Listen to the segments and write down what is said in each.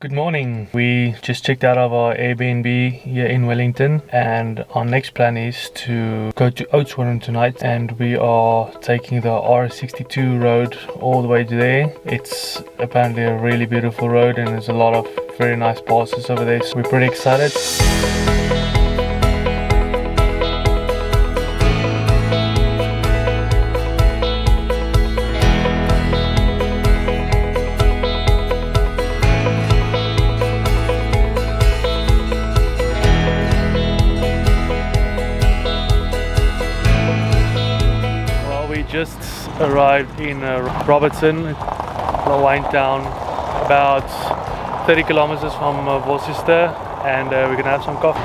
Good morning. We just checked out of our Airbnb here in Wellington, and our next plan is to go to Oudtshoorn tonight, and we are taking the R62 road all the way to there. It's apparently a really beautiful road and there's a lot of very nice passes over there, so we're pretty excited. Just arrived in Robertson, a wine town, about 30 kilometers from Worcester, and we're gonna have some coffee.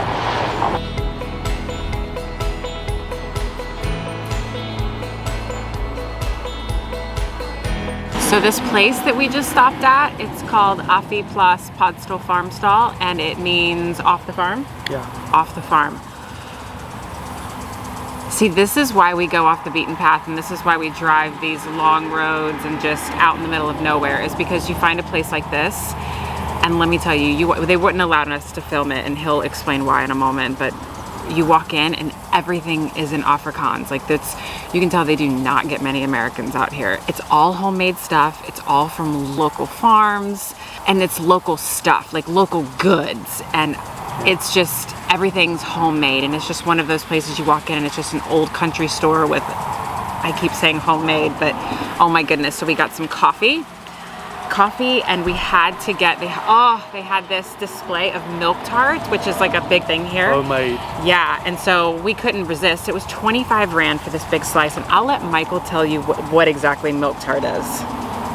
So this place that we just stopped at, it's called Affiplaas Podstal Farm Stall, and it means off the farm? Yeah. Off the farm. See, this is why we go off the beaten path, and this is why we drive these long roads and just out in the middle of nowhere, is because you find a place like this, and let me tell you, they wouldn't allow us to film it, and he'll explain why in a moment, but you walk in and everything is in Afrikaans. Like, that's, you can tell they do not get many Americans out here. It's all homemade stuff, it's all from local farms, and it's local stuff, like local goods, and it's just, everything's homemade, and it's just one of those places you walk in and it's just an old country store with, I keep saying homemade, but oh my goodness. So we got some coffee, and we had to get, they had this display of milk tarts, which is like a big thing here. Homemade. Yeah, and so we couldn't resist. It was 25 Rand for this big slice, and I'll let Michael tell you what exactly milk tart is.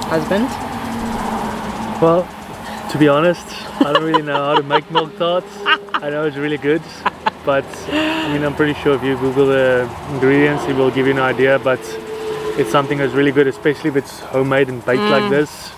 Husband? Well, to be honest, I don't really know how to make milk tarts. I know it's really good, but I mean, I'm pretty sure if you Google the ingredients, it will give you an idea, but it's something that's really good, especially if it's homemade and baked like this.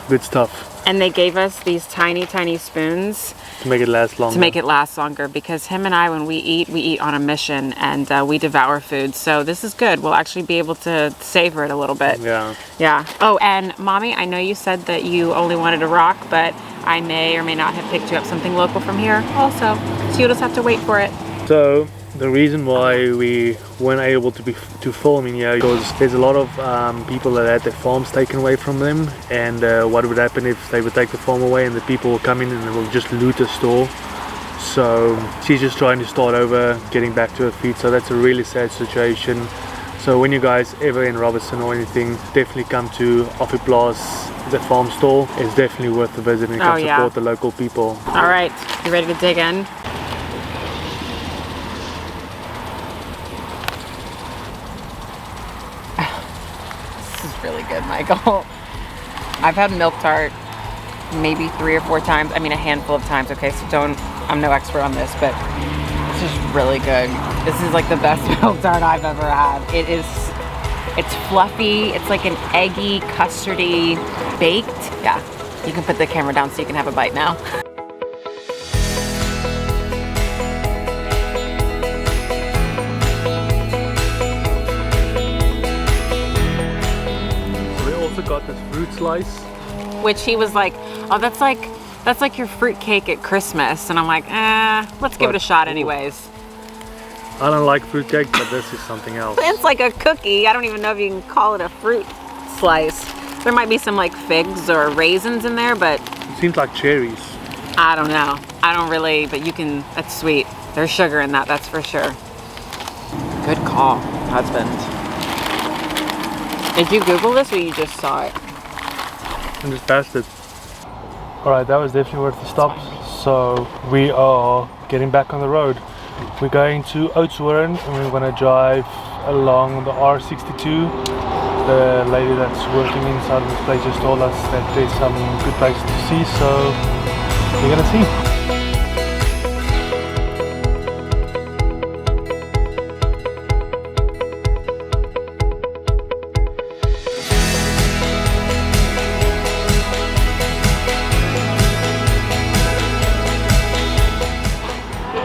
Good stuff. And they gave us these tiny, tiny spoons to make it last longer. To make it last longer, because him and I, when we eat on a mission, and we devour food. So this is good. We'll actually be able to savor it a little bit. Yeah. Yeah. Oh, and Mommy, I know you said that you only wanted a rock, but I may or may not have picked you up something local from here also. So you'll just have to wait for it. So the reason why we weren't able to film in here, because there's a lot of people that had their farms taken away from them, and what would happen if they would take the farm away and the people will come in and they will just loot the store. So she's just trying to start over, getting back to her feet, so that's a really sad situation. So when you guys ever in Robertson or anything, definitely come to Affiplaas, the farm store. It's definitely worth the visit, and come support the local people. All right, you ready to dig in? Really good, Michael. I've had milk tart maybe 3 or 4 times. I mean, a handful of times. Okay, so I'm no expert on this, but this is really good. This is like the best milk tart I've ever had. It's fluffy. It's like an eggy, custardy, baked. Yeah, you can put the camera down so you can have a bite now. Got this fruit slice, which he was like, oh, that's like your fruit cake at Christmas, and I'm like, let's give it a shot anyways. I don't like fruit cake, but this is something else. It's like a cookie. I don't even know if you can call it a fruit slice. There might be some like figs or raisins in there, but it seems like cherries. I don't know. I don't really, but you can, that's sweet. There's sugar in that, that's for sure. Good call, husband. Did you Google this or you just saw it? I just passed it. Alright, that was definitely worth the stop. So we are getting back on the road. We're going to Oudtshoorn and we're going to drive along the R62. The lady that's working inside of this place just told us that there's some good places to see, so we're going to see.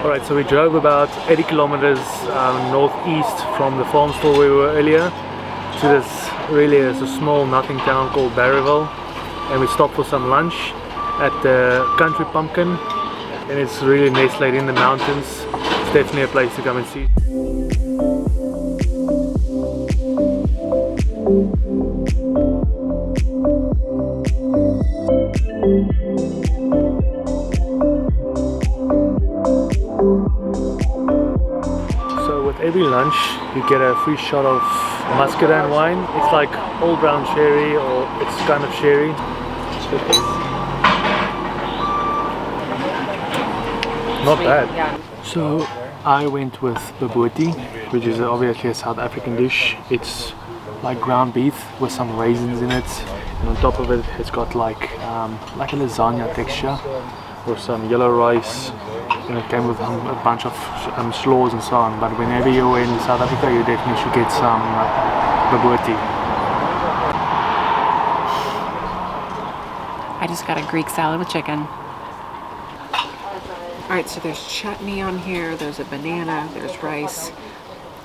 Alright, so we drove about 80 kilometers northeast from the farm store where we were earlier to this, really is a small nothing town called Barryville, and we stopped for some lunch, at the Country Pumpkin, and it's really nestled in the mountains. It's definitely a place to come and see. So with every lunch you get a free shot of Muscadine wine. It's like old brown sherry, or it's kind of sherry. Not Sweet, bad. Yeah. So I went with bobotie, which is obviously a South African dish. It's like ground beef with some raisins in it, and on top of it it's got like a lasagna texture with some yellow rice, and it came with a bunch of slaws and so on. But whenever you're in South Africa, you definitely should get some bobotie. I just got a Greek salad with chicken. All right, so there's chutney on here, there's a banana, there's rice,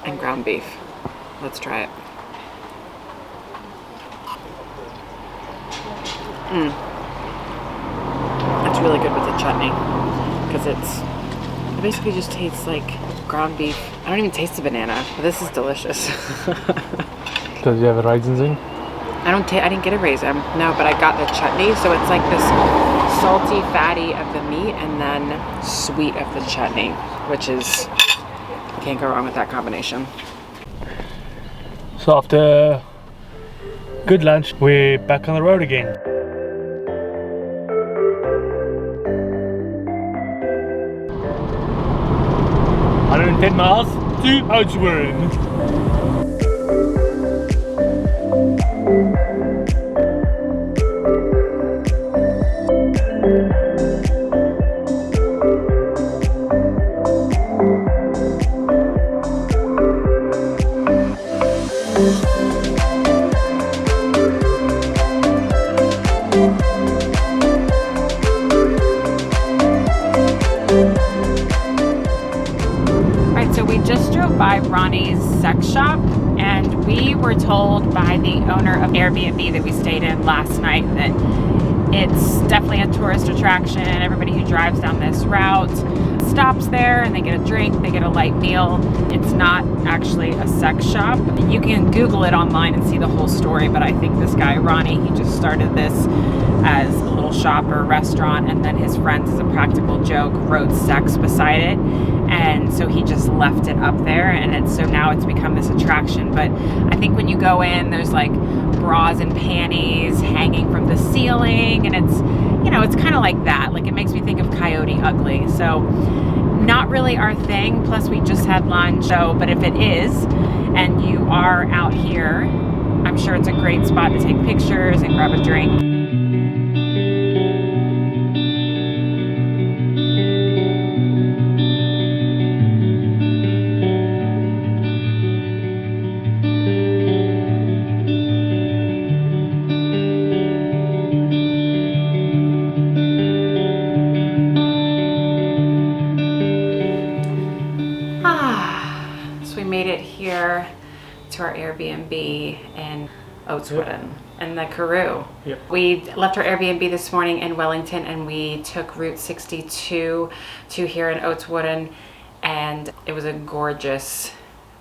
and ground beef. Let's try it. It's really good with the chutney, because it basically just tastes like ground beef. I don't even taste the banana, but this is delicious. Does you have raisins in? I didn't get a raisin, no, but I got the chutney, so it's like this salty, fatty of the meat and then sweet of the chutney, which is, can't go wrong with that combination. So after a good lunch, we're back on the road again. "110 miles to Oudtshoorn." By Ronnie's sex shop, and we were told by the owner of Airbnb that we stayed in last night that it's definitely a tourist attraction. Everybody who drives down this route stops there and they get a drink, they get a light meal. It's not actually a sex shop. You can Google it online and see the whole story, but I think this guy Ronnie, he just started this as a little shop or restaurant, and then his friends, as a practical joke, wrote sex beside it, and so he just left it up there, and so now it's become this attraction. But I think when you go in, there's like bras and panties hanging from the ceiling, and it's, you know, it's kind of like that. Like, it makes me think of Coyote Ugly. So not really our thing, plus we just had lunch. So, but if it is and you are out here, I'm sure it's a great spot to take pictures and grab a drink. Made it here to our Airbnb in Oudtshoorn in the Karoo. Yep. We left our Airbnb this morning in Wellington, and we took Route 62 to here in Oudtshoorn, and it was a gorgeous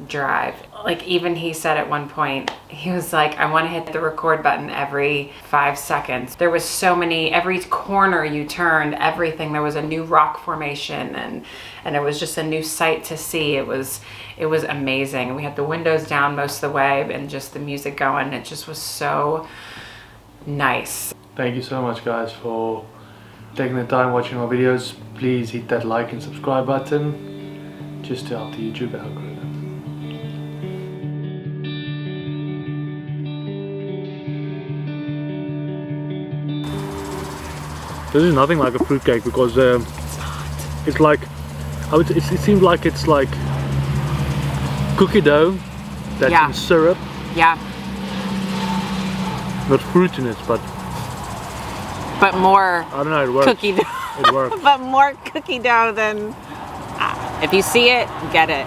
drive. Like, even he said at one point, he was like, I want to hit the record button every 5 seconds. There was so many, every corner you turned, everything, there was a new rock formation, and it was just a new sight to see. It was amazing. We had the windows down most of the way and just the music going. It just was so nice. Thank you so much, guys, for taking the time watching our videos. Please hit that like and subscribe button just to help the YouTube algorithm. This is nothing like a fruitcake, because it's like, it seems like it's like cookie dough that's in syrup. Yeah. Not fruit in it, but more. I don't know. It works. Cookie dough. It works. But more cookie dough than. If you see it, get it.